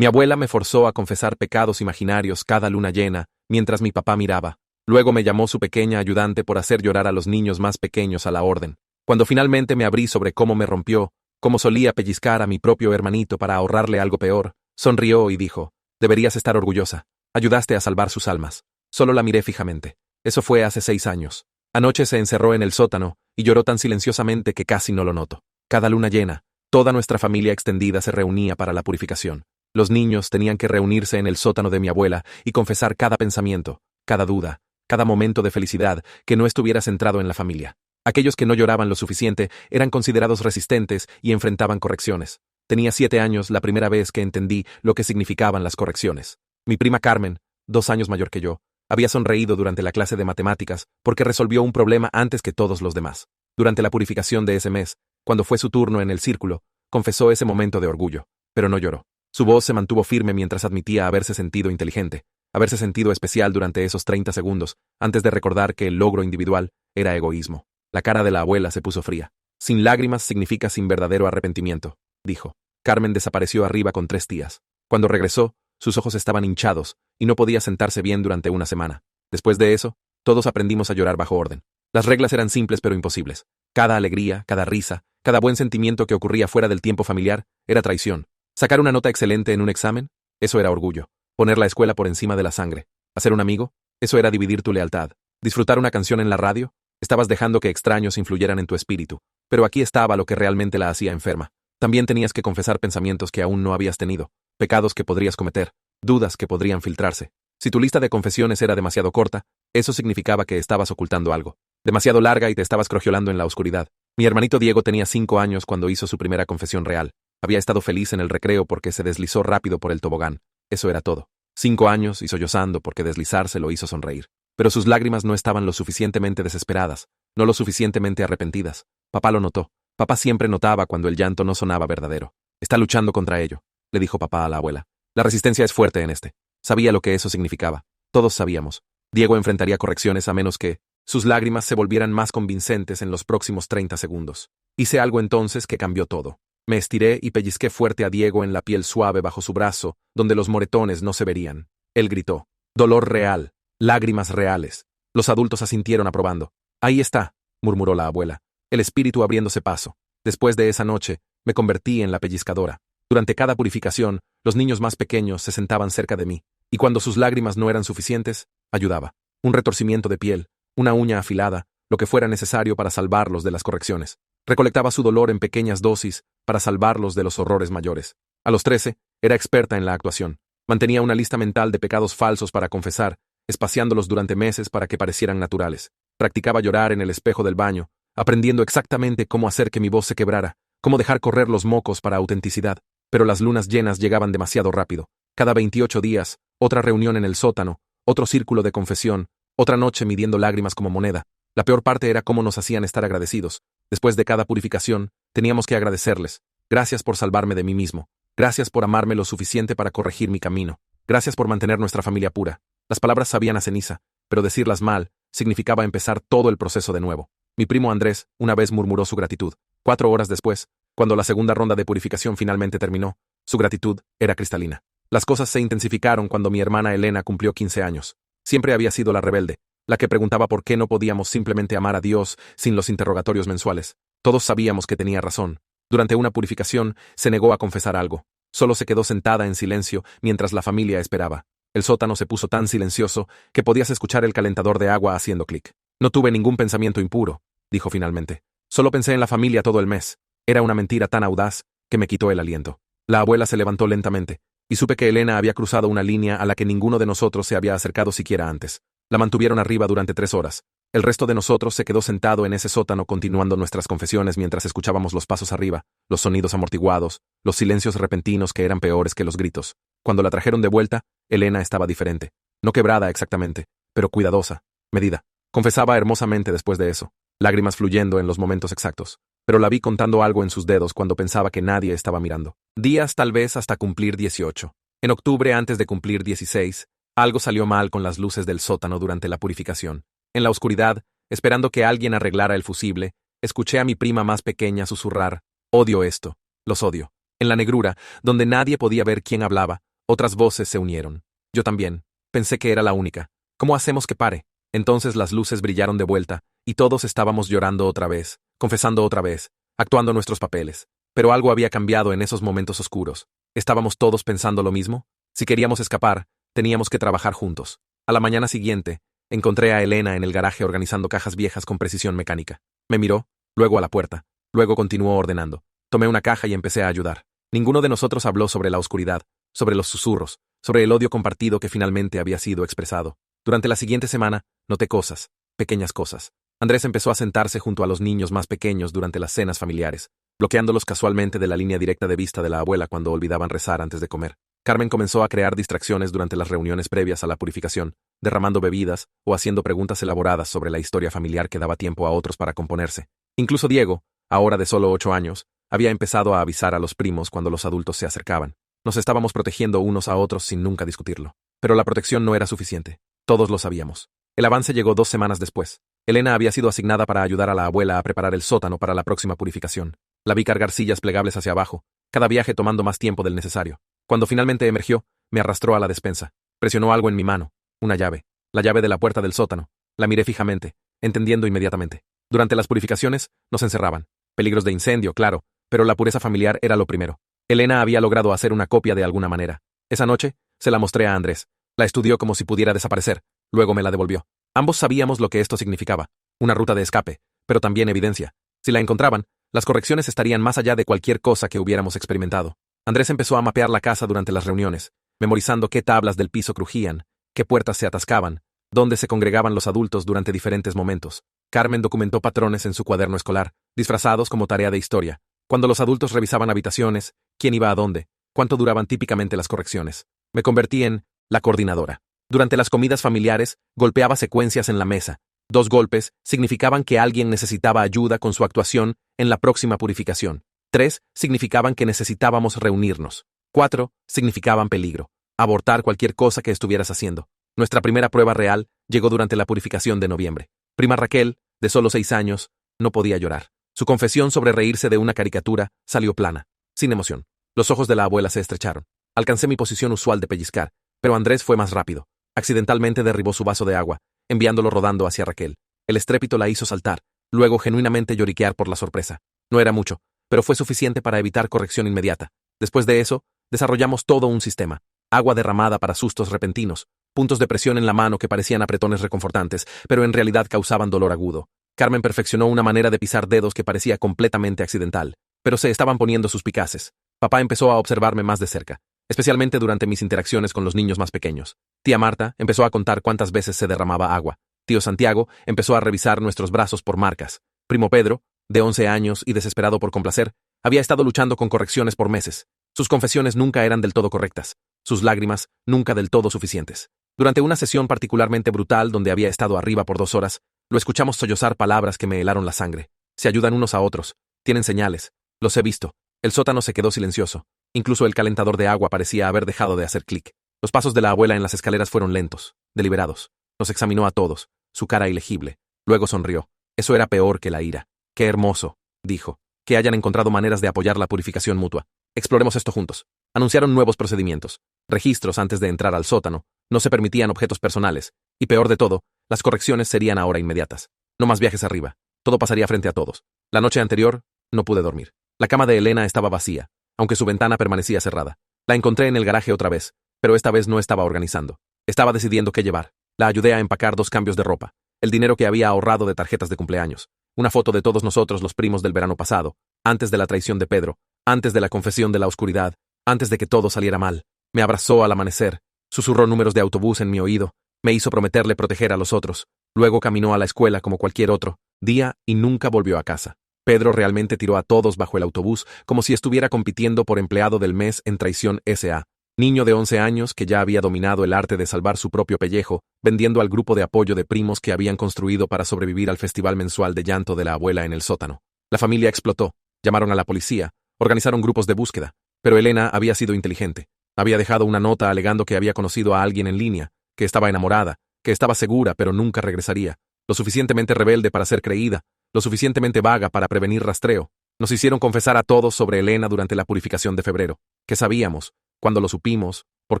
Mi abuela me forzó a confesar pecados imaginarios cada luna llena, mientras mi papá miraba. Luego me llamó su pequeña ayudante por hacer llorar a los niños más pequeños a la orden. Cuando finalmente me abrí sobre cómo me rompió, cómo solía pellizcar a mi propio hermanito para ahorrarle algo peor, sonrió y dijo: «Deberías estar orgullosa. Ayudaste a salvar sus almas». Solo la miré fijamente. Eso fue hace 6 años. Anoche se encerró en el sótano y lloró tan silenciosamente que casi no lo noto. Cada luna llena, toda nuestra familia extendida se reunía para la purificación. Los niños tenían que reunirse en el sótano de mi abuela y confesar cada pensamiento, cada duda, cada momento de felicidad que no estuviera centrado en la familia. Aquellos que no lloraban lo suficiente eran considerados resistentes y enfrentaban correcciones. Tenía 7 años la primera vez que entendí lo que significaban las correcciones. Mi prima Carmen, 2 años mayor que yo, había sonreído durante la clase de matemáticas porque resolvió un problema antes que todos los demás. Durante la purificación de ese mes, cuando fue su turno en el círculo, confesó ese momento de orgullo, pero no lloró. Su voz se mantuvo firme mientras admitía haberse sentido inteligente, haberse sentido especial durante esos 30 segundos, antes de recordar que el logro individual era egoísmo. La cara de la abuela se puso fría. «Sin lágrimas significa sin verdadero arrepentimiento», dijo. Carmen desapareció arriba con 3 tías. Cuando regresó, sus ojos estaban hinchados y no podía sentarse bien durante una semana. Después de eso, todos aprendimos a llorar bajo orden. Las reglas eran simples pero imposibles. Cada alegría, cada risa, cada buen sentimiento que ocurría fuera del tiempo familiar era traición. Sacar una nota excelente en un examen, eso era orgullo. Poner la escuela por encima de la sangre. Hacer un amigo, eso era dividir tu lealtad. Disfrutar una canción en la radio, estabas dejando que extraños influyeran en tu espíritu. Pero aquí estaba lo que realmente la hacía enferma. También tenías que confesar pensamientos que aún no habías tenido, pecados que podrías cometer, dudas que podrían filtrarse. Si tu lista de confesiones era demasiado corta, eso significaba que estabas ocultando algo. Demasiado larga y te estabas crojiolando en la oscuridad. Mi hermanito Diego tenía 5 años cuando hizo su primera confesión real. Había estado feliz en el recreo porque se deslizó rápido por el tobogán. Eso era todo. 5 años y sollozando porque deslizarse lo hizo sonreír. Pero sus lágrimas no estaban lo suficientemente desesperadas, no lo suficientemente arrepentidas. Papá lo notó. Papá siempre notaba cuando el llanto no sonaba verdadero. «Está luchando contra ello», le dijo papá a la abuela. «La resistencia es fuerte en este». Sabía lo que eso significaba. Todos sabíamos. Diego enfrentaría correcciones a menos que sus lágrimas se volvieran más convincentes en los próximos 30 segundos. Hice algo entonces que cambió todo. Me estiré y pellizqué fuerte a Diego en la piel suave bajo su brazo, donde los moretones no se verían. Él gritó. Dolor real. Lágrimas reales. Los adultos asintieron aprobando. «Ahí está», murmuró la abuela. El espíritu abriéndose paso. Después de esa noche, me convertí en la pellizcadora. Durante cada purificación, los niños más pequeños se sentaban cerca de mí, y cuando sus lágrimas no eran suficientes, ayudaba. Un retorcimiento de piel, una uña afilada, lo que fuera necesario para salvarlos de las correcciones. Recolectaba su dolor en pequeñas dosis para salvarlos de los horrores mayores. A los 13, era experta en la actuación. Mantenía una lista mental de pecados falsos para confesar, espaciándolos durante meses para que parecieran naturales. Practicaba llorar en el espejo del baño, aprendiendo exactamente cómo hacer que mi voz se quebrara, cómo dejar correr los mocos para autenticidad. Pero las lunas llenas llegaban demasiado rápido. Cada 28 días, otra reunión en el sótano, otro círculo de confesión, otra noche midiendo lágrimas como moneda. La peor parte era cómo nos hacían estar agradecidos. Después de cada purificación, teníamos que agradecerles. Gracias por salvarme de mí mismo. Gracias por amarme lo suficiente para corregir mi camino. Gracias por mantener nuestra familia pura. Las palabras sabían a ceniza, pero decirlas mal significaba empezar todo el proceso de nuevo. Mi primo Andrés una vez murmuró su gratitud. 4 horas después, cuando la segunda ronda de purificación finalmente terminó, su gratitud era cristalina. Las cosas se intensificaron cuando mi hermana Elena cumplió 15 años. Siempre había sido la rebelde, la que preguntaba por qué no podíamos simplemente amar a Dios sin los interrogatorios mensuales. Todos sabíamos que tenía razón. Durante una purificación, se negó a confesar algo. Solo se quedó sentada en silencio mientras la familia esperaba. El sótano se puso tan silencioso que podías escuchar el calentador de agua haciendo clic. «No tuve ningún pensamiento impuro», dijo finalmente. «Solo pensé en la familia todo el mes». Era una mentira tan audaz que me quitó el aliento. La abuela se levantó lentamente, y supe que Elena había cruzado una línea a la que ninguno de nosotros se había acercado siquiera antes. La mantuvieron arriba durante 3 horas. El resto de nosotros se quedó sentado en ese sótano continuando nuestras confesiones mientras escuchábamos los pasos arriba, los sonidos amortiguados, los silencios repentinos que eran peores que los gritos. Cuando la trajeron de vuelta, Elena estaba diferente. No quebrada exactamente, pero cuidadosa, medida. Confesaba hermosamente después de eso, lágrimas fluyendo en los momentos exactos. Pero la vi contando algo en sus dedos cuando pensaba que nadie estaba mirando. Días tal vez hasta cumplir 18. En octubre, antes de cumplir 16, algo salió mal con las luces del sótano durante la purificación. En la oscuridad, esperando que alguien arreglara el fusible, escuché a mi prima más pequeña susurrar: «Odio esto, los odio». En la negrura, donde nadie podía ver quién hablaba, Otras voces se unieron. Yo también. Pensé que era la única. ¿Cómo hacemos que pare? Entonces las luces brillaron de vuelta, y todos estábamos llorando otra vez, confesando otra vez, actuando nuestros papeles. Pero algo había cambiado en esos momentos oscuros. ¿Estábamos todos pensando lo mismo? Si queríamos escapar, teníamos que trabajar juntos. A la mañana siguiente, encontré a Elena en el garaje organizando cajas viejas con precisión mecánica. Me miró, luego a la puerta, luego continuó ordenando. Tomé una caja y empecé a ayudar. Ninguno de nosotros habló sobre la oscuridad, sobre los susurros, sobre el odio compartido que finalmente había sido expresado. Durante la siguiente semana, noté cosas, pequeñas cosas. Andrés empezó a sentarse junto a los niños más pequeños durante las cenas familiares, bloqueándolos casualmente de la línea directa de vista de la abuela cuando olvidaban rezar antes de comer. Carmen comenzó a crear distracciones durante las reuniones previas a la purificación, derramando bebidas o haciendo preguntas elaboradas sobre la historia familiar que daba tiempo a otros para componerse. Incluso Diego, ahora de solo 8 años, había empezado a avisar a los primos cuando los adultos se acercaban. Nos estábamos protegiendo unos a otros sin nunca discutirlo. Pero la protección no era suficiente. Todos lo sabíamos. El avance llegó 2 semanas después. Elena había sido asignada para ayudar a la abuela a preparar el sótano para la próxima purificación. La vi cargar sillas plegables hacia abajo, cada viaje tomando más tiempo del necesario. Cuando finalmente emergió, me arrastró a la despensa. Presionó algo en mi mano, una llave, la llave de la puerta del sótano. La miré fijamente, entendiendo inmediatamente. Durante las purificaciones, nos encerraban. Peligros de incendio, claro, pero la pureza familiar era lo primero. Elena había logrado hacer una copia de alguna manera. Esa noche, se la mostré a Andrés. La estudió como si pudiera desaparecer, luego me la devolvió. Ambos sabíamos lo que esto significaba, una ruta de escape, pero también evidencia. Si la encontraban, las correcciones estarían más allá de cualquier cosa que hubiéramos experimentado. Andrés empezó a mapear la casa durante las reuniones, memorizando qué tablas del piso crujían, qué puertas se atascaban, dónde se congregaban los adultos durante diferentes momentos. Carmen documentó patrones en su cuaderno escolar, disfrazados como tarea de historia. Cuando los adultos revisaban habitaciones, quién iba a dónde, cuánto duraban típicamente las correcciones. Me convertí en la coordinadora. Durante las comidas familiares, golpeaba secuencias en la mesa. 2 golpes significaban que alguien necesitaba ayuda con su actuación en la próxima purificación. 3 significaban que necesitábamos reunirnos. 4 significaban peligro, abortar cualquier cosa que estuvieras haciendo. Nuestra primera prueba real llegó durante la purificación de noviembre. Prima Raquel, de solo 6 años, no podía llorar. Su confesión sobre reírse de una caricatura salió plana, sin emoción. Los ojos de la abuela se estrecharon. Alcancé mi posición usual de pellizcar, pero Andrés fue más rápido. Accidentalmente derribó su vaso de agua, enviándolo rodando hacia Raquel. El estrépito la hizo saltar, luego genuinamente lloriquear por la sorpresa. No era mucho, pero fue suficiente para evitar corrección inmediata. Después de eso, desarrollamos todo un sistema. Agua derramada para sustos repentinos, puntos de presión en la mano que parecían apretones reconfortantes, pero en realidad causaban dolor agudo. Carmen perfeccionó una manera de pisar dedos que parecía completamente accidental, pero se estaban poniendo suspicaces. Papá empezó a observarme más de cerca, especialmente durante mis interacciones con los niños más pequeños. Tía Marta empezó a contar cuántas veces se derramaba agua. Tío Santiago empezó a revisar nuestros brazos por marcas. Primo Pedro, de 11 años y desesperado por complacer, había estado luchando con correcciones por meses. Sus confesiones nunca eran del todo correctas, sus lágrimas nunca del todo suficientes. Durante una sesión particularmente brutal donde había estado arriba por 2 horas, lo escuchamos sollozar palabras que me helaron la sangre. Se ayudan unos a otros, tienen señales, los he visto. El sótano se quedó silencioso. Incluso el calentador de agua parecía haber dejado de hacer clic. Los pasos de la abuela en las escaleras fueron lentos, deliberados. Nos examinó a todos, su cara ilegible. Luego sonrió. Eso era peor que la ira. Qué hermoso, dijo, que hayan encontrado maneras de apoyar la purificación mutua. Exploremos esto juntos. Anunciaron nuevos procedimientos. Registros antes de entrar al sótano. No se permitían objetos personales. Y peor de todo, las correcciones serían ahora inmediatas. No más viajes arriba. Todo pasaría frente a todos. La noche anterior, no pude dormir. La cama de Elena estaba vacía, aunque su ventana permanecía cerrada. La encontré en el garaje otra vez, pero esta vez no estaba organizando. Estaba decidiendo qué llevar. La ayudé a empacar 2 cambios de ropa, el dinero que había ahorrado de tarjetas de cumpleaños, una foto de todos nosotros los primos del verano pasado, antes de la traición de Pedro, antes de la confesión de la oscuridad, antes de que todo saliera mal. Me abrazó al amanecer, susurró números de autobús en mi oído, me hizo prometerle proteger a los otros. Luego caminó a la escuela como cualquier otro día y nunca volvió a casa. Pedro realmente tiró a todos bajo el autobús como si estuviera compitiendo por empleado del mes en Traición S.A. Niño de 11 años que ya había dominado el arte de salvar su propio pellejo, vendiendo al grupo de apoyo de primos que habían construido para sobrevivir al festival mensual de llanto de la abuela en el sótano. La familia explotó, llamaron a la policía, organizaron grupos de búsqueda, pero Elena había sido inteligente. Había dejado una nota alegando que había conocido a alguien en línea, que estaba enamorada, que estaba segura pero nunca regresaría, lo suficientemente rebelde para ser creída, lo suficientemente vaga para prevenir rastreo. Nos hicieron confesar a todos sobre Elena durante la purificación de febrero. ¿Qué sabíamos? Cuando lo supimos, ¿Por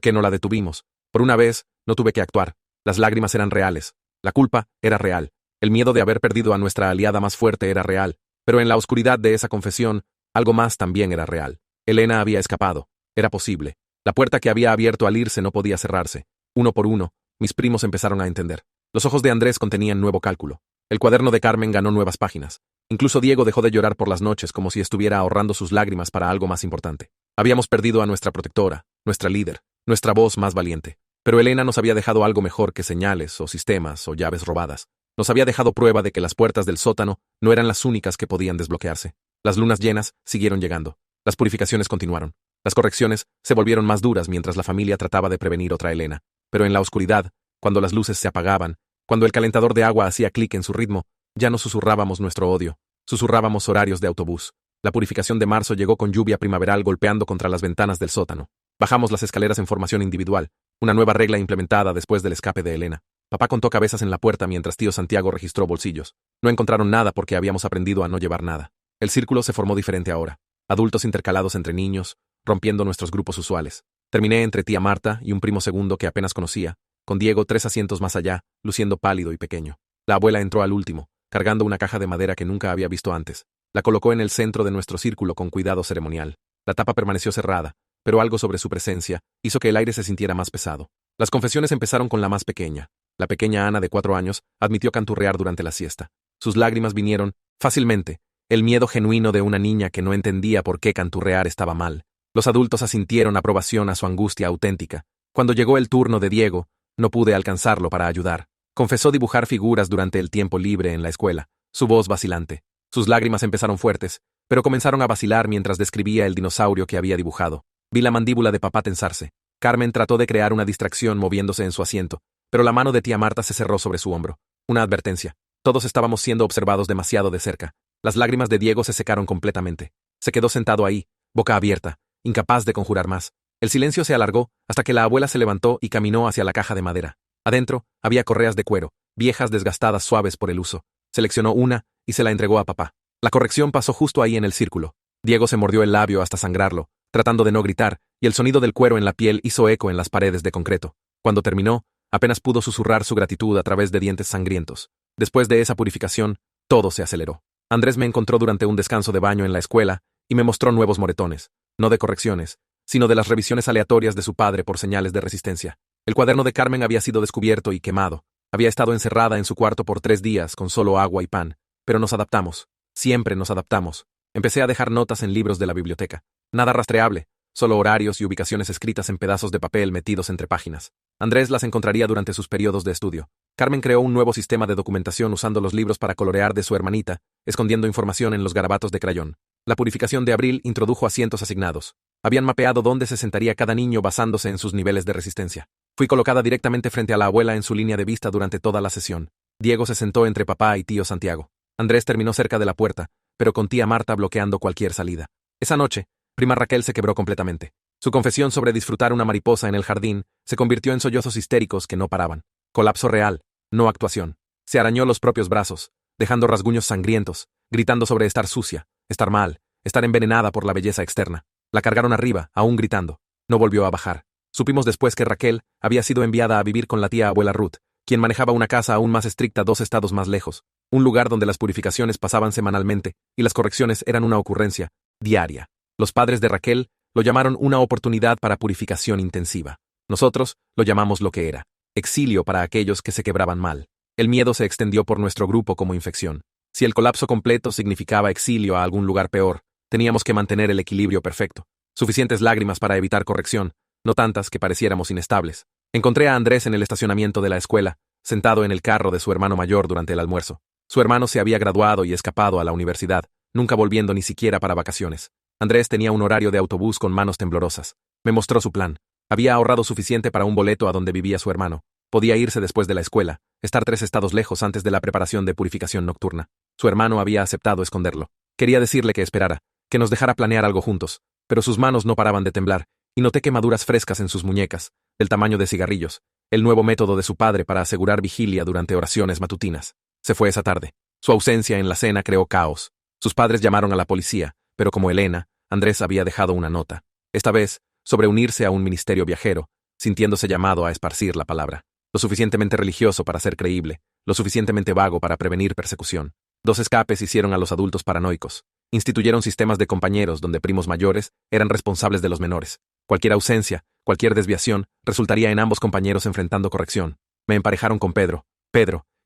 qué no la detuvimos? Por una vez, no tuve que actuar. Las lágrimas eran reales. La culpa era real. El miedo de haber perdido a nuestra aliada más fuerte era real. Pero en la oscuridad de esa confesión, algo más también era real. Elena había escapado. Era posible. La puerta que había abierto al irse no podía cerrarse. Uno por uno, mis primos empezaron a entender. Los ojos de Andrés contenían nuevo cálculo. El cuaderno de Carmen ganó nuevas páginas. Incluso Diego dejó de llorar por las noches como si estuviera ahorrando sus lágrimas para algo más importante. Habíamos perdido a nuestra protectora, nuestra líder, nuestra voz más valiente. Pero Elena nos había dejado algo mejor que señales, o sistemas, o llaves robadas. Nos había dejado prueba de que las puertas del sótano no eran las únicas que podían desbloquearse. Las lunas llenas siguieron llegando. Las purificaciones continuaron. Las correcciones se volvieron más duras mientras la familia trataba de prevenir otra Elena. Pero en la oscuridad, cuando las luces se apagaban, cuando el calentador de agua hacía clic en su ritmo, ya no susurrábamos nuestro odio. Susurrábamos horarios de autobús. La purificación de marzo llegó con lluvia primaveral golpeando contra las ventanas del sótano. Bajamos las escaleras en formación individual, una nueva regla implementada después del escape de Elena. Papá contó cabezas en la puerta mientras tío Santiago registró bolsillos. No encontraron nada porque habíamos aprendido a no llevar nada. El círculo se formó diferente ahora. Adultos intercalados entre niños, rompiendo nuestros grupos usuales. Terminé entre tía Marta y un primo segundo que apenas conocía, con Diego 3 asientos más allá, luciendo pálido y pequeño. La abuela entró al último, cargando una caja de madera que nunca había visto antes. La colocó en el centro de nuestro círculo con cuidado ceremonial. La tapa permaneció cerrada, pero algo sobre su presencia hizo que el aire se sintiera más pesado. Las confesiones empezaron con la más pequeña. La pequeña Ana de 4 años admitió canturrear durante la siesta. Sus lágrimas vinieron, fácilmente, el miedo genuino de una niña que no entendía por qué canturrear estaba mal. Los adultos asintieron aprobación a su angustia auténtica. Cuando llegó el turno de Diego, no pude alcanzarlo para ayudar. Confesó dibujar figuras durante el tiempo libre en la escuela, su voz vacilante. Sus lágrimas empezaron fuertes, pero comenzaron a vacilar mientras describía el dinosaurio que había dibujado. Vi la mandíbula de papá tensarse. Carmen trató de crear una distracción moviéndose en su asiento, pero la mano de tía Marta se cerró sobre su hombro. Una advertencia. Todos estábamos siendo observados demasiado de cerca. Las lágrimas de Diego se secaron completamente. Se quedó sentado ahí, boca abierta, incapaz de conjurar más. El silencio se alargó hasta que la abuela se levantó y caminó hacia la caja de madera. Adentro había correas de cuero, viejas desgastadas suaves por el uso. Seleccionó una y se la entregó a papá. La corrección pasó justo ahí en el círculo. Diego se mordió el labio hasta sangrarlo, tratando de no gritar, y el sonido del cuero en la piel hizo eco en las paredes de concreto. Cuando terminó, apenas pudo susurrar su gratitud a través de dientes sangrientos. Después de esa purificación, todo se aceleró. Andrés me encontró durante un descanso de baño en la escuela y me mostró nuevos moretones, no de correcciones, sino de las revisiones aleatorias de su padre por señales de resistencia. El cuaderno de Carmen había sido descubierto y quemado. Había estado encerrada en su cuarto por 3 días con solo agua y pan. Pero nos adaptamos. Siempre nos adaptamos. Empecé a dejar notas en libros de la biblioteca. Nada rastreable, solo horarios y ubicaciones escritas en pedazos de papel metidos entre páginas. Andrés las encontraría durante sus periodos de estudio. Carmen creó un nuevo sistema de documentación usando los libros para colorear de su hermanita, escondiendo información en los garabatos de crayón. La purificación de abril introdujo asientos asignados. Habían mapeado dónde se sentaría cada niño basándose en sus niveles de resistencia. Fui colocada directamente frente a la abuela en su línea de vista durante toda la sesión. Diego se sentó entre papá y tío Santiago. Andrés terminó cerca de la puerta, pero con tía Marta bloqueando cualquier salida. Esa noche, prima Raquel se quebró completamente. Su confesión sobre disfrutar una mariposa en el jardín se convirtió en sollozos histéricos que no paraban. Colapso real, no actuación. Se arañó los propios brazos, dejando rasguños sangrientos, gritando sobre estar sucia, estar mal, estar envenenada por la belleza externa. La cargaron arriba, aún gritando. No volvió a bajar. Supimos después que Raquel había sido enviada a vivir con la tía abuela Ruth, quien manejaba una casa aún más estricta 2 estados más lejos, un lugar donde las purificaciones pasaban semanalmente y las correcciones eran una ocurrencia diaria. Los padres de Raquel lo llamaron una oportunidad para purificación intensiva. Nosotros lo llamamos lo que era, exilio para aquellos que se quebraban mal. El miedo se extendió por nuestro grupo como infección. Si el colapso completo significaba exilio a algún lugar peor, teníamos que mantener el equilibrio perfecto. Suficientes lágrimas para evitar corrección, no tantas que pareciéramos inestables. Encontré a Andrés en el estacionamiento de la escuela, sentado en el carro de su hermano mayor durante el almuerzo. Su hermano se había graduado y escapado a la universidad, nunca volviendo ni siquiera para vacaciones. Andrés tenía un horario de autobús con manos temblorosas. Me mostró su plan. Había ahorrado suficiente para un boleto a donde vivía su hermano. Podía irse después de la escuela, estar 3 estados lejos antes de la preparación de purificación nocturna. Su hermano había aceptado esconderlo. Quería decirle que esperara, que nos dejara planear algo juntos, pero sus manos no paraban de temblar, y noté quemaduras frescas en sus muñecas, del tamaño de cigarrillos, el nuevo método de su padre para asegurar vigilia durante oraciones matutinas. Se fue esa tarde. Su ausencia en la cena creó caos. Sus padres llamaron a la policía, pero como Elena, Andrés había dejado una nota. Esta vez, sobre unirse a un ministerio viajero, sintiéndose llamado a esparcir la palabra. Lo suficientemente religioso para ser creíble, lo suficientemente vago para prevenir persecución. 2 escapes hicieron a los adultos paranoicos. Instituyeron sistemas de compañeros donde primos mayores eran responsables de los menores. Cualquier ausencia, cualquier desviación, resultaría en ambos compañeros enfrentando corrección. Me emparejaron con Pedro,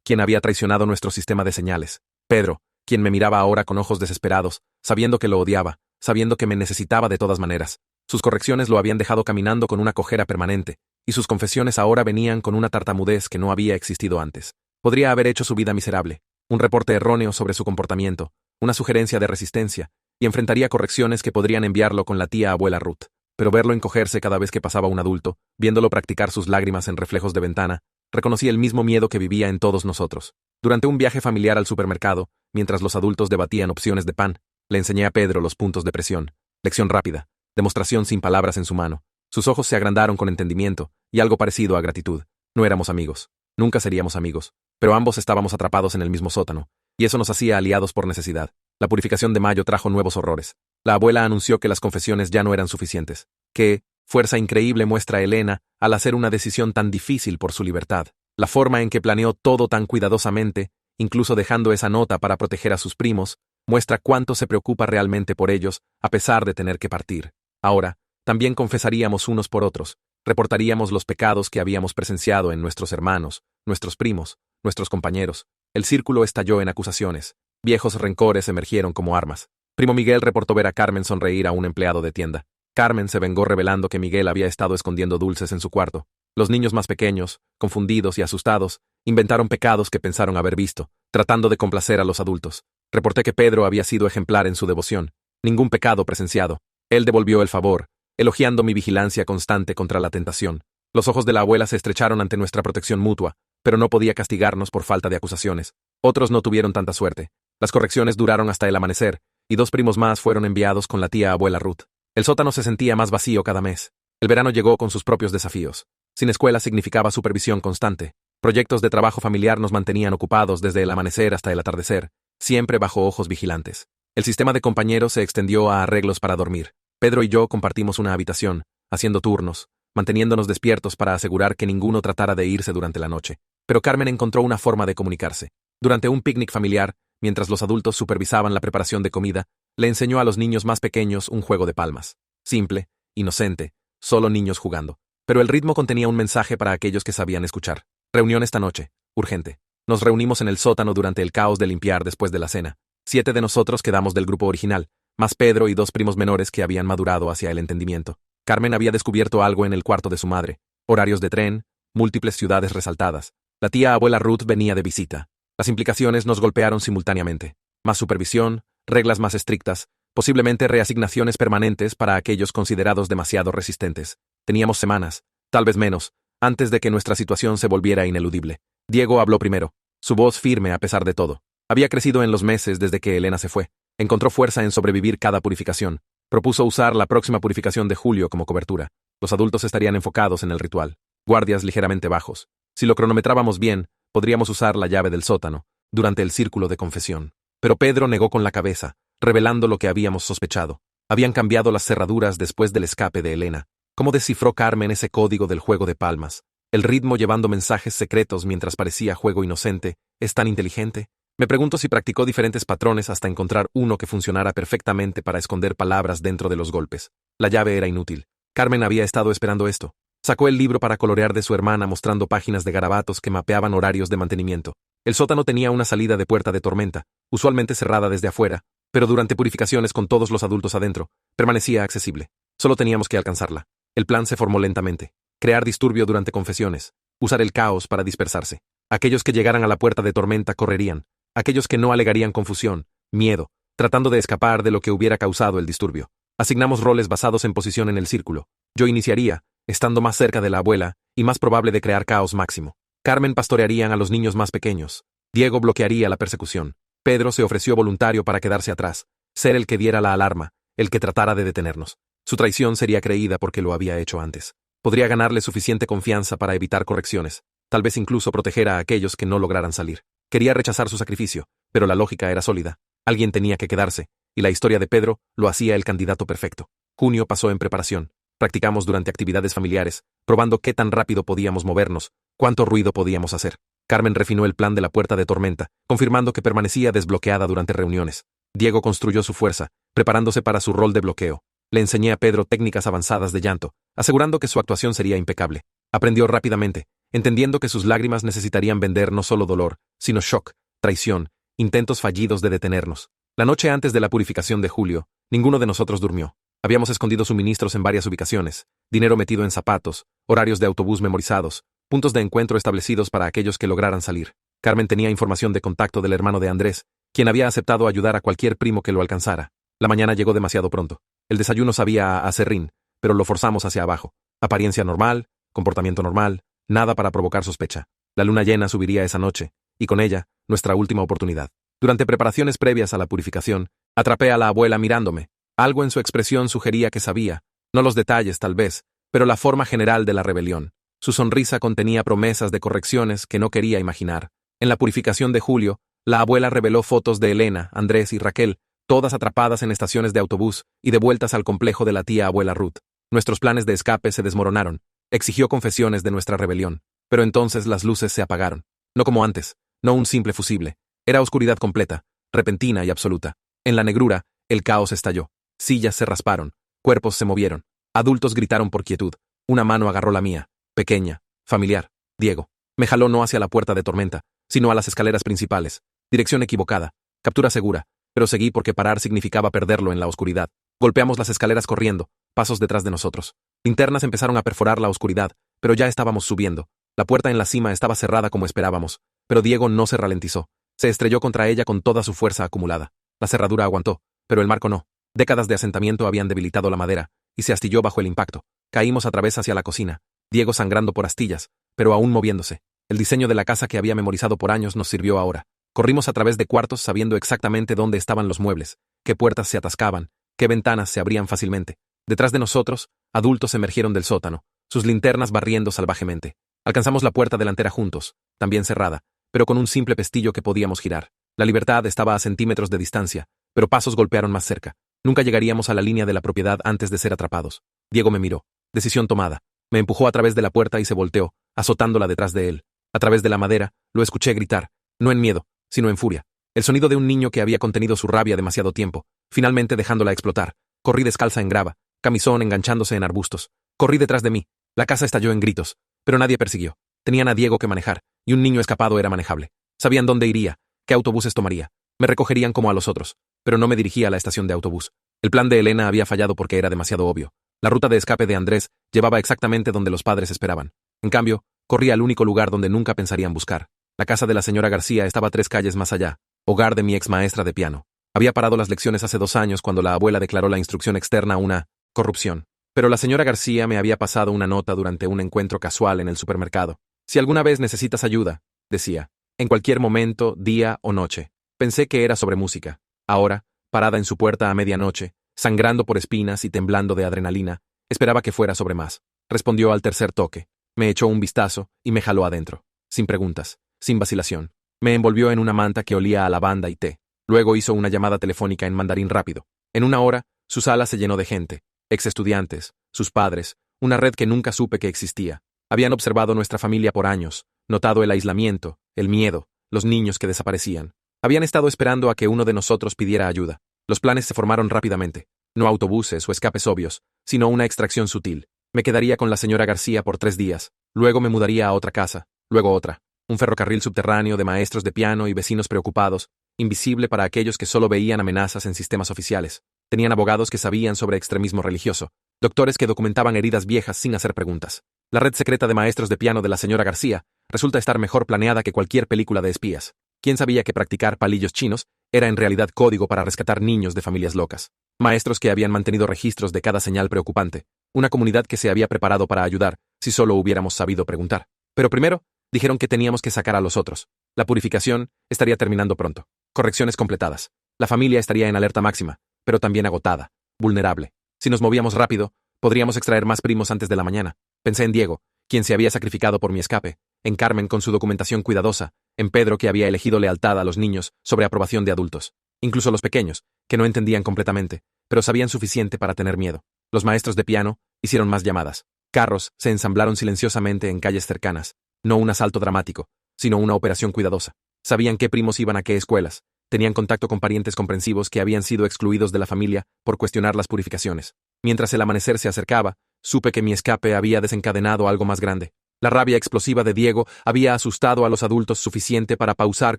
quien había traicionado nuestro sistema de señales. Pedro, quien me miraba ahora con ojos desesperados, sabiendo que lo odiaba, sabiendo que me necesitaba de todas maneras. Sus correcciones lo habían dejado caminando con una cojera permanente, y sus confesiones ahora venían con una tartamudez que no había existido antes. Podría haber hecho su vida miserable, un reporte erróneo sobre su comportamiento, una sugerencia de resistencia, y enfrentaría correcciones que podrían enviarlo con la tía abuela Ruth. Pero verlo encogerse cada vez que pasaba un adulto, viéndolo practicar sus lágrimas en reflejos de ventana, reconocí el mismo miedo que vivía en todos nosotros. Durante un viaje familiar al supermercado, mientras los adultos debatían opciones de pan, le enseñé a Pedro los puntos de presión. Lección rápida, demostración sin palabras en su mano. Sus ojos se agrandaron con entendimiento, y algo parecido a gratitud. No éramos amigos. Nunca seríamos amigos. Pero ambos estábamos atrapados en el mismo sótano, y eso nos hacía aliados por necesidad. La purificación de mayo trajo nuevos horrores. La abuela anunció que las confesiones ya no eran suficientes. Qué fuerza increíble muestra Elena al hacer una decisión tan difícil por su libertad. La forma en que planeó todo tan cuidadosamente, incluso dejando esa nota para proteger a sus primos, muestra cuánto se preocupa realmente por ellos, a pesar de tener que partir. Ahora, también confesaríamos unos por otros, reportaríamos los pecados que habíamos presenciado en nuestros hermanos, nuestros primos, nuestros compañeros. El círculo estalló en acusaciones. Viejos rencores emergieron como armas. Primo Miguel reportó ver a Carmen sonreír a un empleado de tienda. Carmen se vengó revelando que Miguel había estado escondiendo dulces en su cuarto. Los niños más pequeños, confundidos y asustados, inventaron pecados que pensaron haber visto, tratando de complacer a los adultos. Reporté que Pedro había sido ejemplar en su devoción. Ningún pecado presenciado. Él devolvió el favor, elogiando mi vigilancia constante contra la tentación. Los ojos de la abuela se estrecharon ante nuestra protección mutua, pero no podía castigarnos por falta de acusaciones. Otros no tuvieron tanta suerte. Las correcciones duraron hasta el amanecer, y 2 primos más fueron enviados con la tía abuela Ruth. El sótano se sentía más vacío cada mes. El verano llegó con sus propios desafíos. Sin escuela significaba supervisión constante. Proyectos de trabajo familiar nos mantenían ocupados desde el amanecer hasta el atardecer, siempre bajo ojos vigilantes. El sistema de compañeros se extendió a arreglos para dormir. Pedro y yo compartimos una habitación, haciendo turnos, manteniéndonos despiertos para asegurar que ninguno tratara de irse durante la noche. Pero Carmen encontró una forma de comunicarse. Durante un picnic familiar, mientras los adultos supervisaban la preparación de comida, le enseñó a los niños más pequeños un juego de palmas. Simple, inocente, solo niños jugando. Pero el ritmo contenía un mensaje para aquellos que sabían escuchar. Reunión esta noche, urgente. Nos reunimos en el sótano durante el caos de limpiar después de la cena. 7 de nosotros quedamos del grupo original, más Pedro y 2 primos menores que habían madurado hacia el entendimiento. Carmen había descubierto algo en el cuarto de su madre. Horarios de tren, múltiples ciudades resaltadas. La tía abuela Ruth venía de visita. Las implicaciones nos golpearon simultáneamente. Más supervisión, reglas más estrictas, posiblemente reasignaciones permanentes para aquellos considerados demasiado resistentes. Teníamos semanas, tal vez menos, antes de que nuestra situación se volviera ineludible. Diego habló primero, su voz firme a pesar de todo. Había crecido en los meses desde que Elena se fue. Encontró fuerza en sobrevivir cada purificación. Propuso usar la próxima purificación de julio como cobertura. Los adultos estarían enfocados en el ritual. Guardias ligeramente bajos. Si lo cronometrábamos bien, podríamos usar la llave del sótano, durante el círculo de confesión. Pero Pedro negó con la cabeza, revelando lo que habíamos sospechado. Habían cambiado las cerraduras después del escape de Elena. ¿Cómo descifró Carmen ese código del juego de palmas? El ritmo llevando mensajes secretos mientras parecía juego inocente, ¿es tan inteligente? Me pregunto si practicó diferentes patrones hasta encontrar uno que funcionara perfectamente para esconder palabras dentro de los golpes. La llave era inútil. Carmen había estado esperando esto. Sacó el libro para colorear de su hermana mostrando páginas de garabatos que mapeaban horarios de mantenimiento. El sótano tenía una salida de puerta de tormenta, usualmente cerrada desde afuera, pero durante purificaciones con todos los adultos adentro, permanecía accesible. Solo teníamos que alcanzarla. El plan se formó lentamente. Crear disturbio durante confesiones. Usar el caos para dispersarse. Aquellos que llegaran a la puerta de tormenta correrían. Aquellos que no alegarían confusión, miedo, tratando de escapar de lo que hubiera causado el disturbio. Asignamos roles basados en posición en el círculo. Yo iniciaría, estando más cerca de la abuela, y más probable de crear caos máximo. Carmen pastorearían a los niños más pequeños. Diego bloquearía la persecución. Pedro se ofreció voluntario para quedarse atrás, ser el que diera la alarma, el que tratara de detenernos. Su traición sería creída porque lo había hecho antes. Podría ganarle suficiente confianza para evitar correcciones, tal vez incluso proteger a aquellos que no lograran salir. Quería rechazar su sacrificio, pero la lógica era sólida. Alguien tenía que quedarse, y la historia de Pedro lo hacía el candidato perfecto. Junio pasó en preparación. Practicamos durante actividades familiares, probando qué tan rápido podíamos movernos, cuánto ruido podíamos hacer. Carmen refinó el plan de la puerta de tormenta, confirmando que permanecía desbloqueada durante reuniones. Diego construyó su fuerza, preparándose para su rol de bloqueo. Le enseñé a Pedro técnicas avanzadas de llanto, asegurando que su actuación sería impecable. Aprendió rápidamente, entendiendo que sus lágrimas necesitarían vender no solo dolor, sino shock, traición, intentos fallidos de detenernos. La noche antes de la purificación de julio, ninguno de nosotros durmió. Habíamos escondido suministros en varias ubicaciones, dinero metido en zapatos, horarios de autobús memorizados, puntos de encuentro establecidos para aquellos que lograran salir. Carmen tenía información de contacto del hermano de Andrés, quien había aceptado ayudar a cualquier primo que lo alcanzara. La mañana llegó demasiado pronto. El desayuno sabía a aserrín, pero lo forzamos hacia abajo. Apariencia normal, comportamiento normal, nada para provocar sospecha. La luna llena subiría esa noche, y con ella, nuestra última oportunidad. Durante preparaciones previas a la purificación, atrapé a la abuela mirándome. Algo en su expresión sugería que sabía, no los detalles tal vez, pero la forma general de la rebelión. Su sonrisa contenía promesas de correcciones que no quería imaginar. En la purificación de julio, la abuela reveló fotos de Elena, Andrés y Raquel, todas atrapadas en estaciones de autobús y devueltas al complejo de la tía abuela Ruth. Nuestros planes de escape se desmoronaron. Exigió confesiones de nuestra rebelión. Pero entonces las luces se apagaron. No como antes, no un simple fusible. Era oscuridad completa, repentina y absoluta. En la negrura, el caos estalló. Sillas se rasparon, cuerpos se movieron. Adultos gritaron por quietud. Una mano agarró la mía, pequeña, familiar. Diego. Me jaló no hacia la puerta de tormenta, sino a las escaleras principales. Dirección equivocada. Captura segura. Pero seguí porque parar significaba perderlo en la oscuridad. Golpeamos las escaleras corriendo, pasos detrás de nosotros. Linternas empezaron a perforar la oscuridad, pero ya estábamos subiendo. La puerta en la cima estaba cerrada como esperábamos, pero Diego no se ralentizó. Se estrelló contra ella con toda su fuerza acumulada. La cerradura aguantó, pero el marco no. Décadas de asentamiento habían debilitado la madera, y se astilló bajo el impacto. Caímos a través hacia la cocina, Diego sangrando por astillas, pero aún moviéndose. El diseño de la casa que había memorizado por años nos sirvió ahora. Corrimos a través de cuartos sabiendo exactamente dónde estaban los muebles, qué puertas se atascaban, qué ventanas se abrían fácilmente. Detrás de nosotros, adultos emergieron del sótano, sus linternas barriendo salvajemente. Alcanzamos la puerta delantera juntos, también cerrada, pero con un simple pestillo que podíamos girar. La libertad estaba a centímetros de distancia, pero pasos golpearon más cerca. Nunca llegaríamos a la línea de la propiedad antes de ser atrapados. Diego me miró. Decisión tomada. Me empujó a través de la puerta y se volteó, azotándola detrás de él. A través de la madera, lo escuché gritar, no en miedo, sino en furia. El sonido de un niño que había contenido su rabia demasiado tiempo, finalmente dejándola explotar. Corrí descalza en grava, camisón enganchándose en arbustos. Corrí detrás de mí. La casa estalló en gritos, pero nadie persiguió. Tenían a Diego que manejar, y un niño escapado era manejable. Sabían dónde iría, qué autobuses tomaría. Me recogerían como a los otros, pero no me dirigía a la estación de autobús. El plan de Elena había fallado porque era demasiado obvio. La ruta de escape de Andrés llevaba exactamente donde los padres esperaban. En cambio, corría al único lugar donde nunca pensarían buscar. La casa de la señora García estaba 3 calles más allá, hogar de mi ex maestra de piano. Había parado las lecciones hace 2 años cuando la abuela declaró la instrucción externa una corrupción. Pero la señora García me había pasado una nota durante un encuentro casual en el supermercado. Si alguna vez necesitas ayuda, decía, en cualquier momento, día o noche. Pensé que era sobre música. Ahora, parada en su puerta a medianoche, sangrando por espinas y temblando de adrenalina, esperaba que fuera sobre más. Respondió al tercer toque. Me echó un vistazo y me jaló adentro. Sin preguntas, sin vacilación. Me envolvió en una manta que olía a lavanda y té. Luego hizo una llamada telefónica en mandarín rápido. En 1 hora, su sala se llenó de gente. Ex estudiantes, sus padres, una red que nunca supe que existía. Habían observado nuestra familia por años, notado el aislamiento, el miedo, los niños que desaparecían. Habían estado esperando a que uno de nosotros pidiera ayuda. Los planes se formaron rápidamente. No autobuses o escapes obvios, sino una extracción sutil. Me quedaría con la señora García por 3 días. Luego me mudaría a otra casa, luego otra. Un ferrocarril subterráneo de maestros de piano y vecinos preocupados, invisible para aquellos que solo veían amenazas en sistemas oficiales. Tenían abogados que sabían sobre extremismo religioso, doctores que documentaban heridas viejas sin hacer preguntas. La red secreta de maestros de piano de la señora García resulta estar mejor planeada que cualquier película de espías. ¿Quién sabía que practicar palillos chinos era en realidad código para rescatar niños de familias locas? Maestros que habían mantenido registros de cada señal preocupante. Una comunidad que se había preparado para ayudar si solo hubiéramos sabido preguntar. Pero primero, dijeron que teníamos que sacar a los otros. La purificación estaría terminando pronto. Correcciones completadas. La familia estaría en alerta máxima, pero también agotada, vulnerable. Si nos movíamos rápido, podríamos extraer más primos antes de la mañana. Pensé en Diego, quien se había sacrificado por mi escape, en Carmen con su documentación cuidadosa, en Pedro que había elegido lealtad a los niños sobre aprobación de adultos. Incluso los pequeños, que no entendían completamente, pero sabían suficiente para tener miedo. Los maestros de piano, Hicieron más llamadas. Carros se ensamblaron silenciosamente en calles cercanas. No un asalto dramático, sino una operación cuidadosa. Sabían qué primos iban a qué escuelas. Tenían contacto con parientes comprensivos que habían sido excluidos de la familia por cuestionar las purificaciones. Mientras el amanecer se acercaba, supe que mi escape había desencadenado algo más grande. La rabia explosiva de Diego había asustado a los adultos suficiente para pausar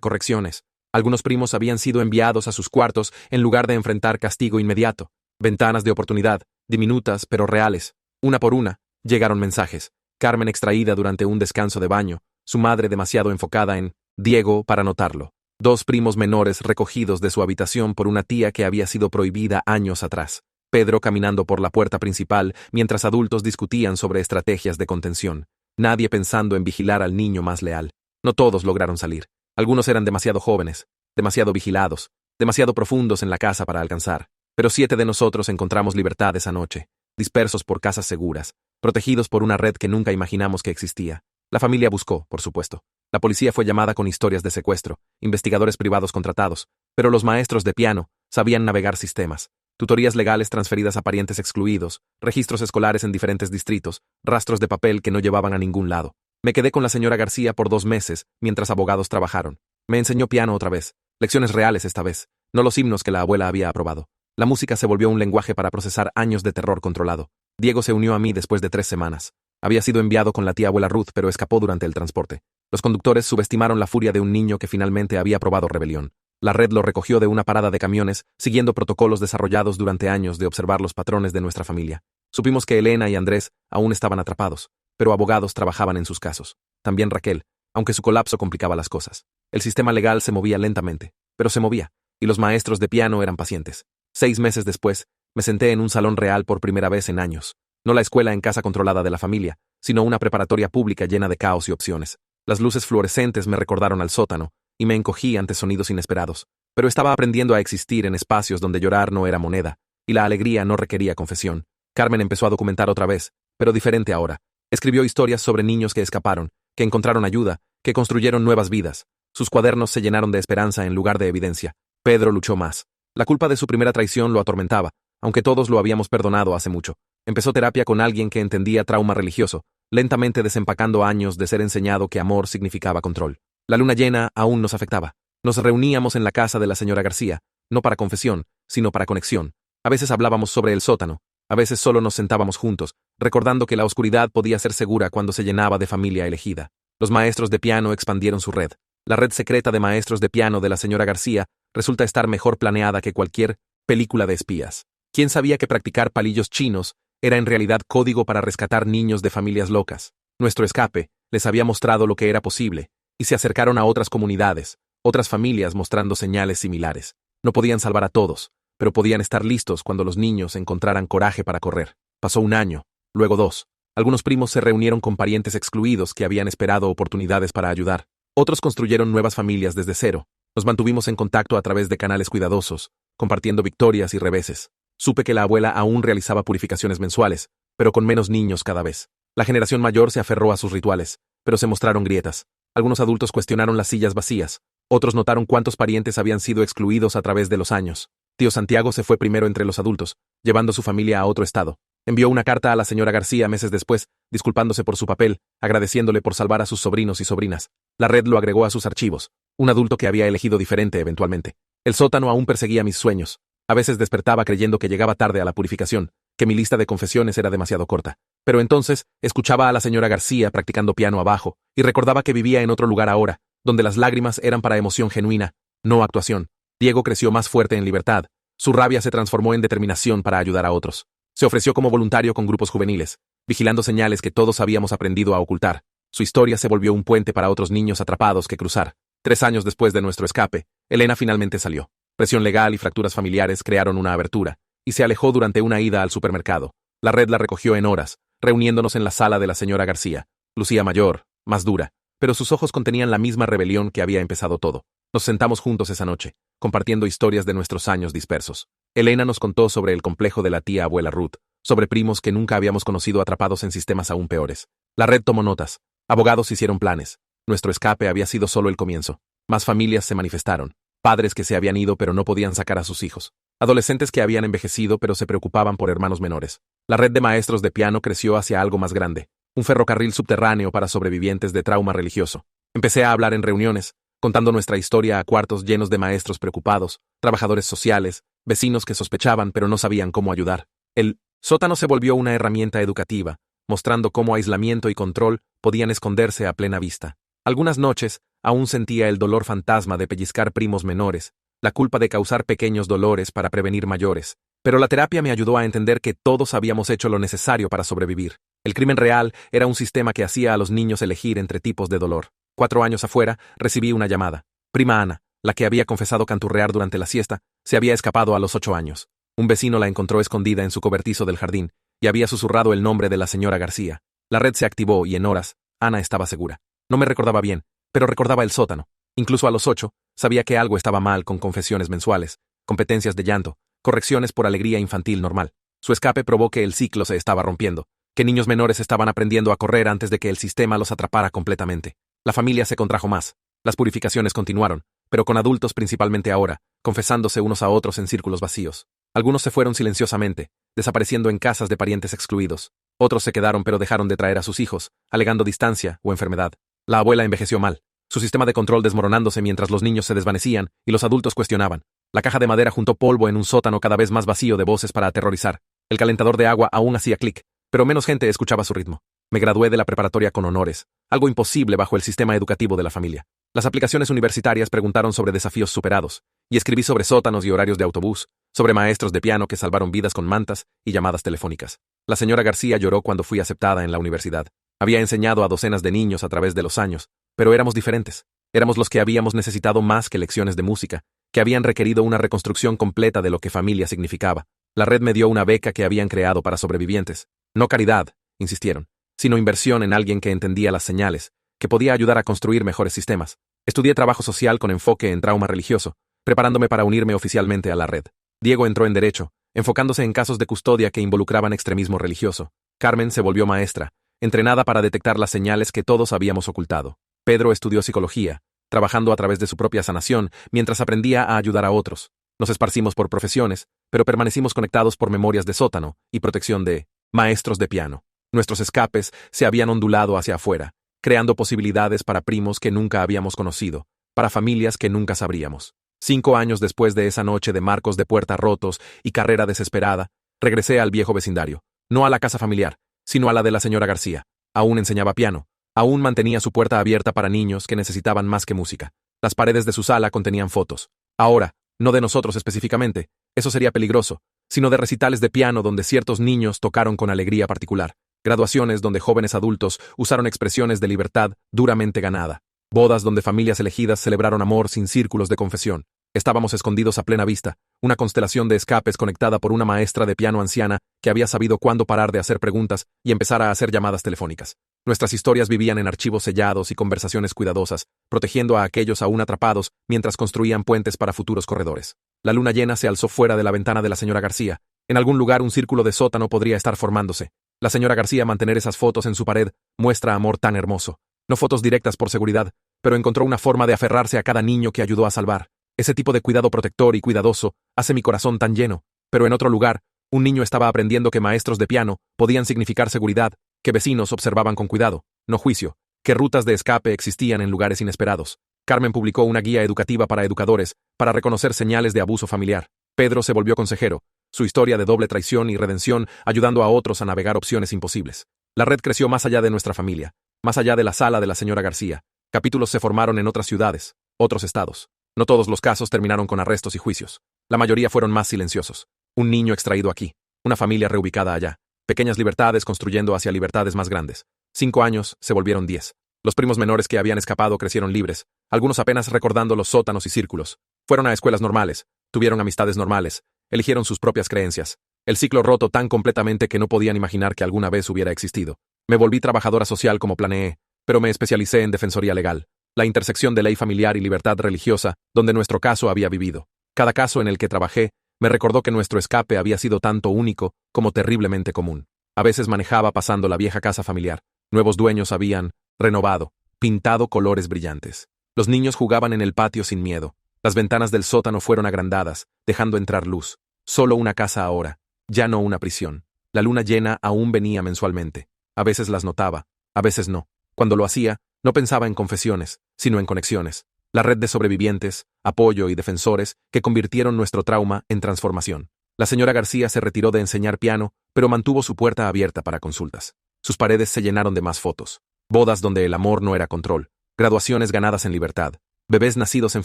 correcciones. Algunos primos habían sido enviados a sus cuartos en lugar de enfrentar castigo inmediato. Ventanas de oportunidad, diminutas pero reales. Una por una, llegaron mensajes. Carmen extraída durante un descanso de baño, su madre demasiado enfocada en Diego para notarlo. 2 primos menores recogidos de su habitación por una tía que había sido prohibida años atrás. Pedro caminando por la puerta principal mientras adultos discutían sobre estrategias de contención. Nadie pensando en vigilar al niño más leal. No todos lograron salir. Algunos eran demasiado jóvenes, demasiado vigilados, demasiado profundos en la casa para alcanzar. Pero 7 de nosotros encontramos libertad esa noche, dispersos por casas seguras, protegidos por una red que nunca imaginamos que existía. La familia buscó, por supuesto. La policía fue llamada con historias de secuestro, investigadores privados contratados, pero los maestros de piano sabían navegar sistemas. Tutorías legales transferidas a parientes excluidos, registros escolares en diferentes distritos, rastros de papel que no llevaban a ningún lado. Me quedé con la señora García por 2 meses mientras abogados trabajaron. Me enseñó piano otra vez, lecciones reales esta vez, no los himnos que la abuela había aprobado. La música se volvió un lenguaje para procesar años de terror controlado. Diego se unió a mí después de 3 semanas. Había sido enviado con la tía abuela Ruth, pero escapó durante el transporte. Los conductores subestimaron la furia de un niño que finalmente había probado rebelión. La red lo recogió de una parada de camiones, siguiendo protocolos desarrollados durante años de observar los patrones de nuestra familia. Supimos que Elena y Andrés aún estaban atrapados, pero abogados trabajaban en sus casos. También Raquel, aunque su colapso complicaba las cosas. El sistema legal se movía lentamente, pero se movía, y los maestros de piano eran pacientes. 6 meses después, me senté en un salón real por primera vez en años. No la escuela en casa controlada de la familia, sino una preparatoria pública llena de caos y opciones. Las luces fluorescentes me recordaron al sótano, y me encogí ante sonidos inesperados. Pero estaba aprendiendo a existir en espacios donde llorar no era moneda, y la alegría no requería confesión. Carmen empezó a documentar otra vez, pero diferente ahora. Escribió historias sobre niños que escaparon, que encontraron ayuda, que construyeron nuevas vidas. Sus cuadernos se llenaron de esperanza en lugar de evidencia. Pedro luchó más. La culpa de su primera traición lo atormentaba, aunque todos lo habíamos perdonado hace mucho. Empezó terapia con alguien que entendía trauma religioso, lentamente desempacando años de ser enseñado que amor significaba control. La luna llena aún nos afectaba. Nos reuníamos en la casa de la señora García, no para confesión, sino para conexión. A veces hablábamos sobre el sótano, a veces solo nos sentábamos juntos, recordando que la oscuridad podía ser segura cuando se llenaba de familia elegida. Los maestros de piano expandieron su red. La red secreta de maestros de piano de la señora García resulta estar mejor planeada que cualquier película de espías. ¿Quién sabía que practicar palillos chinos era en realidad código para rescatar niños de familias locas? Nuestro escape les había mostrado lo que era posible, y se acercaron a otras comunidades, otras familias mostrando señales similares. No podían salvar a todos, pero podían estar listos cuando los niños encontraran coraje para correr. Pasó 1 año, luego 2. Algunos primos se reunieron con parientes excluidos que habían esperado oportunidades para ayudar. Otros construyeron nuevas familias desde cero. Nos mantuvimos en contacto a través de canales cuidadosos, compartiendo victorias y reveses. Supe que la abuela aún realizaba purificaciones mensuales, pero con menos niños cada vez. La generación mayor se aferró a sus rituales, pero se mostraron grietas. Algunos adultos cuestionaron las sillas vacías. Otros notaron cuántos parientes habían sido excluidos a través de los años. Tío Santiago se fue primero entre los adultos, llevando su familia a otro estado. Envió una carta a la señora García meses después, disculpándose por su papel, agradeciéndole por salvar a sus sobrinos y sobrinas. La red lo agregó a sus archivos. Un adulto que había elegido diferente eventualmente. El sótano aún perseguía mis sueños. A veces despertaba creyendo que llegaba tarde a la purificación, que mi lista de confesiones era demasiado corta. Pero entonces escuchaba a la señora García practicando piano abajo, y recordaba que vivía en otro lugar ahora, donde las lágrimas eran para emoción genuina, no actuación. Diego creció más fuerte en libertad. Su rabia se transformó en determinación para ayudar a otros. Se ofreció como voluntario con grupos juveniles, vigilando señales que todos habíamos aprendido a ocultar. Su historia se volvió un puente para otros niños atrapados que cruzar. 3 años después de nuestro escape, Elena finalmente salió. Presión legal y fracturas familiares crearon una abertura, y se alejó durante una ida al supermercado. La red la recogió en horas, reuniéndonos en la sala de la señora García. Lucía mayor, más dura, pero sus ojos contenían la misma rebelión que había empezado todo. Nos sentamos juntos esa noche, compartiendo historias de nuestros años dispersos. Elena nos contó sobre el complejo de la tía abuela Ruth, sobre primos que nunca habíamos conocido atrapados en sistemas aún peores. La red tomó notas. Abogados hicieron planes. Nuestro escape había sido solo el comienzo. Más familias se manifestaron. Padres que se habían ido pero no podían sacar a sus hijos. adolescentes que habían envejecido pero se preocupaban por hermanos menores. La red de maestros de piano creció hacia algo más grande, un ferrocarril subterráneo para sobrevivientes de trauma religioso. Empecé a hablar en reuniones, contando nuestra historia a cuartos llenos de maestros preocupados, trabajadores sociales, vecinos que sospechaban pero no sabían cómo ayudar. El sótano se volvió una herramienta educativa, mostrando cómo aislamiento y control podían esconderse a plena vista. Algunas noches, aún sentía el dolor fantasma de pellizcar primos menores, la culpa de causar pequeños dolores para prevenir mayores. Pero la terapia me ayudó a entender que todos habíamos hecho lo necesario para sobrevivir. El crimen real era un sistema que hacía a los niños elegir entre tipos de dolor. 4 años afuera, recibí una llamada. Prima Ana, la que había confesado canturrear durante la siesta, se había escapado a los 8 años. Un vecino la encontró escondida en su cobertizo del jardín y había susurrado el nombre de la señora García. La red se activó y en horas, Ana estaba segura. No me recordaba bien, pero recordaba el sótano. Incluso a los 8, sabía que algo estaba mal con confesiones mensuales, competencias de llanto, correcciones por alegría infantil normal. Su escape probó que el ciclo se estaba rompiendo, que niños menores estaban aprendiendo a correr antes de que el sistema los atrapara completamente. La familia se contrajo más. Las purificaciones continuaron, pero con adultos principalmente ahora, confesándose unos a otros en círculos vacíos. Algunos se fueron silenciosamente, desapareciendo en casas de parientes excluidos. Otros se quedaron pero dejaron de traer a sus hijos, alegando distancia o enfermedad. La abuela envejeció mal, su sistema de control desmoronándose mientras los niños se desvanecían y los adultos cuestionaban. La caja de madera juntó polvo en un sótano cada vez más vacío de voces para aterrorizar. El calentador de agua aún hacía clic, pero menos gente escuchaba su ritmo. Me gradué de la preparatoria con honores, algo imposible bajo el sistema educativo de la familia. Las aplicaciones universitarias preguntaron sobre desafíos superados, y escribí sobre sótanos y horarios de autobús, sobre maestros de piano que salvaron vidas con mantas y llamadas telefónicas. La señora García lloró cuando fui aceptada en la universidad. Había enseñado a docenas de niños a través de los años, pero éramos diferentes. Éramos los que habíamos necesitado más que lecciones de música, que habían requerido una reconstrucción completa de lo que familia significaba. La red me dio una beca que habían creado para sobrevivientes. No caridad, insistieron, sino inversión en alguien que entendía las señales, que podía ayudar a construir mejores sistemas. Estudié trabajo social con enfoque en trauma religioso, preparándome para unirme oficialmente a la red. Diego entró en Derecho, enfocándose en casos de custodia que involucraban extremismo religioso. Carmen se volvió maestra, entrenada para detectar las señales que todos habíamos ocultado. Pedro estudió psicología, trabajando a través de su propia sanación mientras aprendía a ayudar a otros. Nos esparcimos por profesiones, pero permanecimos conectados por memorias de sótano y protección de maestros de piano. Nuestros escapes se habían ondulado hacia afuera, creando posibilidades para primos que nunca habíamos conocido, para familias que nunca sabríamos. 5 años después de esa noche de marcos de puerta rotos y carrera desesperada, regresé al viejo vecindario, no a la casa familiar, sino a la de la señora García. Aún enseñaba piano, aún mantenía su puerta abierta para niños que necesitaban más que música. Las paredes de su sala contenían fotos. Ahora, no de nosotros específicamente, eso sería peligroso, sino de recitales de piano donde ciertos niños tocaron con alegría particular, graduaciones donde jóvenes adultos usaron expresiones de libertad duramente ganada, bodas donde familias elegidas celebraron amor sin círculos de confesión. Estábamos escondidos a plena vista, una constelación de escapes conectada por una maestra de piano anciana que había sabido cuándo parar de hacer preguntas y empezar a hacer llamadas telefónicas. Nuestras historias vivían en archivos sellados y conversaciones cuidadosas, protegiendo a aquellos aún atrapados mientras construían puentes para futuros corredores. La luna llena se alzó fuera de la ventana de la señora García. En algún lugar un círculo de sótano podría estar formándose. La señora García mantener esas fotos en su pared muestra amor tan hermoso. No fotos directas por seguridad, pero encontró una forma de aferrarse a cada niño que ayudó a salvar. Ese tipo de cuidado protector y cuidadoso hace mi corazón tan lleno. Pero en otro lugar, un niño estaba aprendiendo que maestros de piano podían significar seguridad, que vecinos observaban con cuidado, no juicio, que rutas de escape existían en lugares inesperados. Carmen publicó una guía educativa para educadores para reconocer señales de abuso familiar. Pedro se volvió consejero, su historia de doble traición y redención ayudando a otros a navegar opciones imposibles. La red creció más allá de nuestra familia, más allá de la sala de la señora García. Capítulos se formaron en otras ciudades, otros estados. No todos los casos terminaron con arrestos y juicios. La mayoría fueron más silenciosos. Un niño extraído aquí, una familia reubicada allá. Pequeñas libertades construyendo hacia libertades más grandes. 5 años se volvieron 10. Los primos menores que habían escapado crecieron libres, algunos apenas recordando los sótanos y círculos. Fueron a escuelas normales, tuvieron amistades normales, eligieron sus propias creencias. El ciclo roto tan completamente que no podían imaginar que alguna vez hubiera existido. Me volví trabajadora social como planeé, pero me especialicé en defensoría legal, la intersección de ley familiar y libertad religiosa, donde nuestro caso había vivido. Cada caso en el que trabajé me recordó que nuestro escape había sido tanto único como terriblemente común. A veces manejaba pasando la vieja casa familiar. Nuevos dueños habían renovado, pintado colores brillantes. Los niños jugaban en el patio sin miedo. Las ventanas del sótano fueron agrandadas, dejando entrar luz. Solo una casa ahora, ya no una prisión. La luna llena aún venía mensualmente. A veces las notaba, a veces no. Cuando lo hacía, no pensaba en confesiones, sino en conexiones. La red de sobrevivientes, apoyo y defensores que convirtieron nuestro trauma en transformación. La señora García se retiró de enseñar piano, pero mantuvo su puerta abierta para consultas. Sus paredes se llenaron de más fotos. Bodas donde el amor no era control. Graduaciones ganadas en libertad. Bebés nacidos en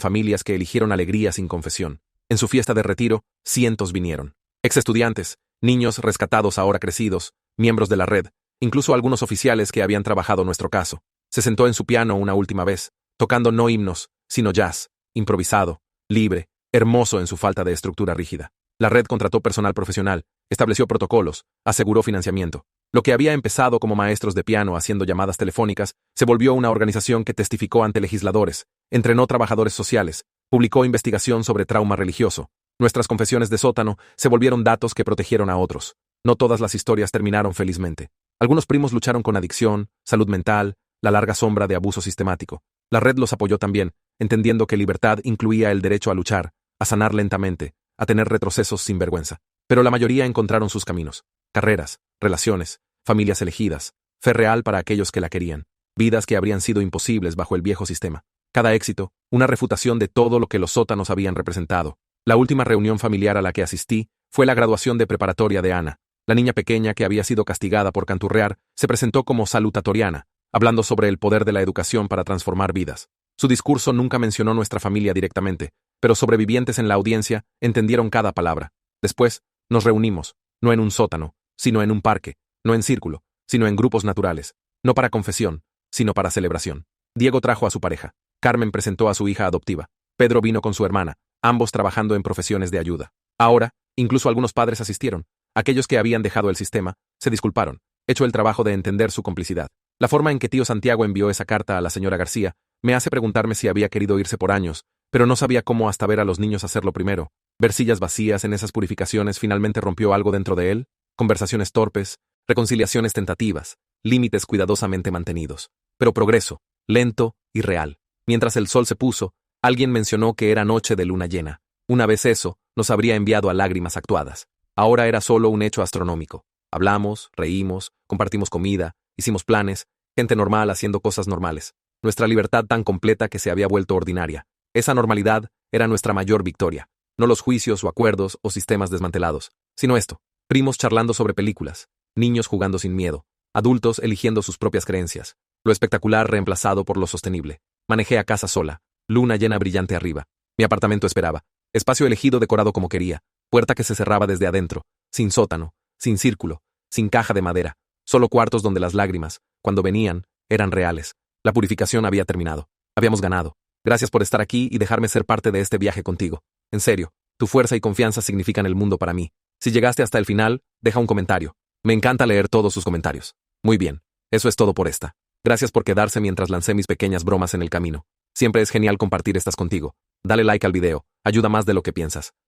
familias que eligieron alegría sin confesión. En su fiesta de retiro, cientos vinieron. Ex-estudiantes, niños rescatados ahora crecidos, miembros de la red, incluso algunos oficiales que habían trabajado nuestro caso. Se sentó en su piano una última vez, tocando no himnos, sino jazz, improvisado, libre, hermoso en su falta de estructura rígida. La red contrató personal profesional, estableció protocolos, aseguró financiamiento. Lo que había empezado como maestros de piano haciendo llamadas telefónicas se volvió una organización que testificó ante legisladores, entrenó trabajadores sociales, publicó investigación sobre trauma religioso. Nuestras confesiones de sótano se volvieron datos que protegieron a otros. No todas las historias terminaron felizmente. Algunos primos lucharon con adicción, salud mental, la larga sombra de abuso sistemático. La red los apoyó también, entendiendo que libertad incluía el derecho a luchar, a sanar lentamente, a tener retrocesos sin vergüenza. Pero la mayoría encontraron sus caminos. Carreras, relaciones, familias elegidas, fe real para aquellos que la querían, vidas que habrían sido imposibles bajo el viejo sistema. Cada éxito, una refutación de todo lo que los sótanos habían representado. La última reunión familiar a la que asistí fue la graduación de preparatoria de Ana. La niña pequeña que había sido castigada por canturrear se presentó como salutatoriana, hablando sobre el poder de la educación para transformar vidas. Su discurso nunca mencionó nuestra familia directamente, pero sobrevivientes en la audiencia entendieron cada palabra. Después, nos reunimos, no en un sótano, sino en un parque, no en círculo, sino en grupos naturales, no para confesión, sino para celebración. Diego trajo a su pareja. Carmen presentó a su hija adoptiva. Pedro vino con su hermana, ambos trabajando en profesiones de ayuda. Ahora, incluso algunos padres asistieron. Aquellos que habían dejado el sistema, se disculparon, hecho el trabajo de entender su complicidad. La forma en que tío Santiago envió esa carta a la señora García me hace preguntarme si había querido irse por años, pero no sabía cómo hasta ver a los niños hacerlo primero. Ver sillas vacías en esas purificaciones finalmente rompió algo dentro de él, conversaciones torpes, reconciliaciones tentativas, límites cuidadosamente mantenidos. Pero progreso, lento y real. Mientras el sol se puso, alguien mencionó que era noche de luna llena. Una vez eso, nos habría enviado a lágrimas actuadas. Ahora era solo un hecho astronómico. Hablamos, reímos, compartimos comida, hicimos planes, gente normal haciendo cosas normales. Nuestra libertad tan completa que se había vuelto ordinaria. Esa normalidad era nuestra mayor victoria. No los juicios o acuerdos o sistemas desmantelados, sino esto. Primos charlando sobre películas, niños jugando sin miedo, adultos eligiendo sus propias creencias. Lo espectacular reemplazado por lo sostenible. Manejé a casa sola, luna llena brillante arriba. Mi apartamento esperaba. Espacio elegido decorado como quería. Puerta que se cerraba desde adentro, sin sótano, sin círculo, sin caja de madera. Solo cuartos donde las lágrimas, cuando venían, eran reales. La purificación había terminado. Habíamos ganado. Gracias por estar aquí y dejarme ser parte de este viaje contigo. En serio, tu fuerza y confianza significan el mundo para mí. Si llegaste hasta el final, deja un comentario. Me encanta leer todos sus comentarios. Muy bien, eso es todo por esta. Gracias por quedarse mientras lancé mis pequeñas bromas en el camino. Siempre es genial compartir estas contigo. Dale like al video, ayuda más de lo que piensas.